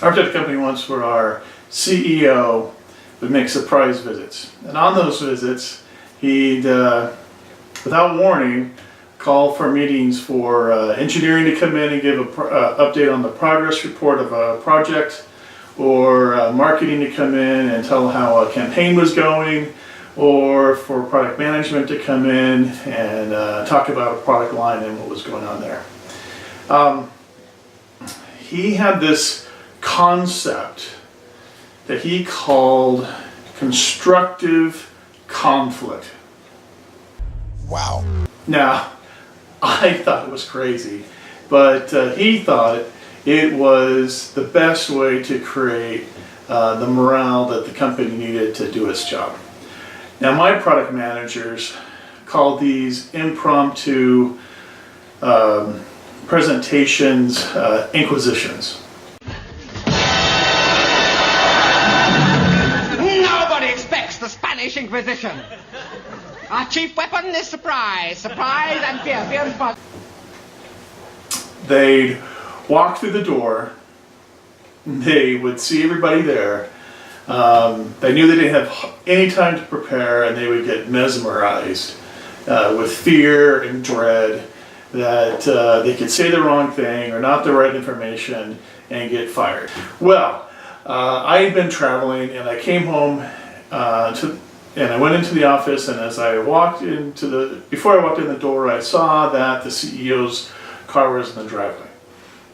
I worked at a company once where our CEO would make surprise visits. And on those visits, he'd, without warning, call for meetings for engineering to come in and give an update on the progress report of a project, or marketing to come in and tell how a campaign was going, or for product management to come in and talk about a product line and what was going on there. He had this concept that he called constructive conflict. Wow. Now, I thought it was crazy, but he thought it was the best way to create the morale that the company needed to do its job. Now, my product managers called these impromptu presentations inquisitions. Nobody expects the Spanish Inquisition. Our chief weapon is surprise. Surprise and fear. Fear and fun. They'd walk through the door. They would see everybody there. They knew they didn't have any time to prepare, and they would get mesmerized with fear and dread that they could say the wrong thing or not the right information and get fired. Well, I had been traveling, and I came home and I went into the office, and as I walked before I walked in the door, I saw that the CEO's car was in the driveway.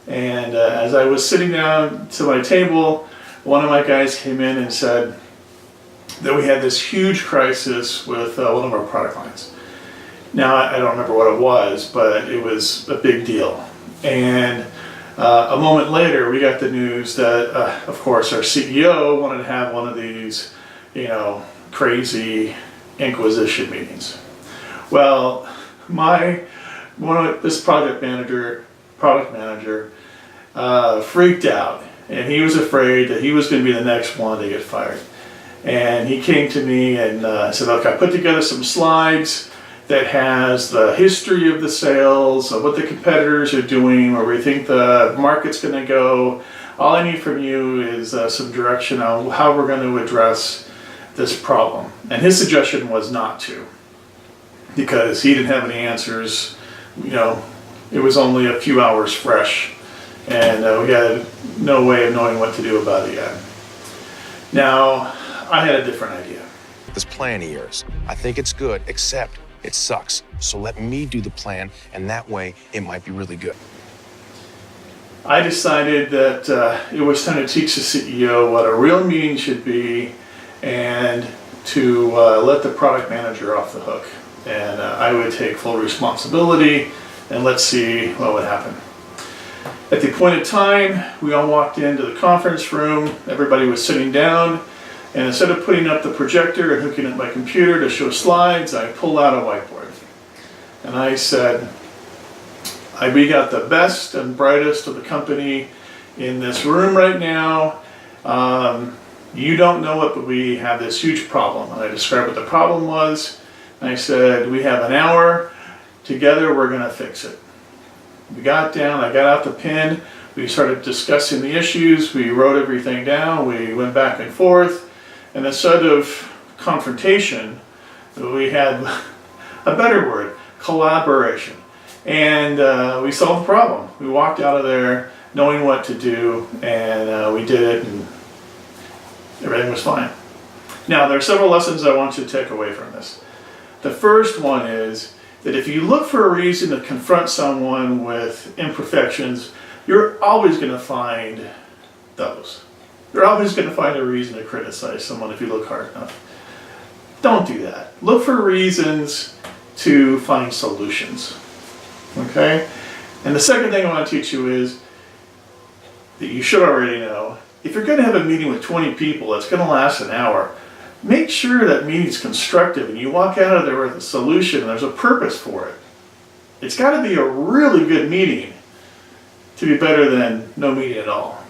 And as I was sitting down to my table, one of my guys came in and said that we had this huge crisis with one of our product lines. Now, I don't remember what it was, but it was a big deal. And a moment later, we got the news that, of course, our CEO wanted to have one of these, crazy inquisition meetings. Well, this product manager freaked out, and he was afraid that he was going to be the next one to get fired. And he came to me and said, "Look, I put together some slides that has the history of the sales, of what the competitors are doing, where we think the market's going to go. All I need from you is some direction on how we're going to address this problem." And his suggestion was not to, because he didn't have any answers. It was only a few hours fresh, and we had no way of knowing what to do about it yet. Now, I had a different idea. This plan of yours, I think it's good, except it sucks. So let me do the plan, and that way it might be really good. I decided that it was time to teach the CEO what a real meeting should be, and to let the product manager off the hook. And I would take full responsibility, and let's see what would happen. At the appointed time, we all walked into the conference room. Everybody was sitting down, and instead of putting up the projector and hooking up my computer to show slides, I pulled out a whiteboard. And I said, we got the best and brightest of the company in this room right now. You don't know it, but we have this huge problem. And I described what the problem was. And I said, we have an hour. Together, we're going to fix it. We got down, I got out the pen. We started discussing the issues. We wrote everything down. We went back and forth. And instead of confrontation, we had a better word, collaboration. And we solved the problem. We walked out of there knowing what to do, and we did it, and everything was fine. Now, there are several lessons I want you to take away from this. The first one is that if you look for a reason to confront someone with imperfections, you're always going to find those. You're always going to find a reason to criticize someone if you look hard enough. Don't do that. Look for reasons to find solutions. Okay? And the second thing I want to teach you is that you should already know. If you're going to have a meeting with 20 people that's going to last an hour, make sure that meeting's constructive and you walk out of there with a solution and there's a purpose for it. It's got to be a really good meeting to be better than no meeting at all.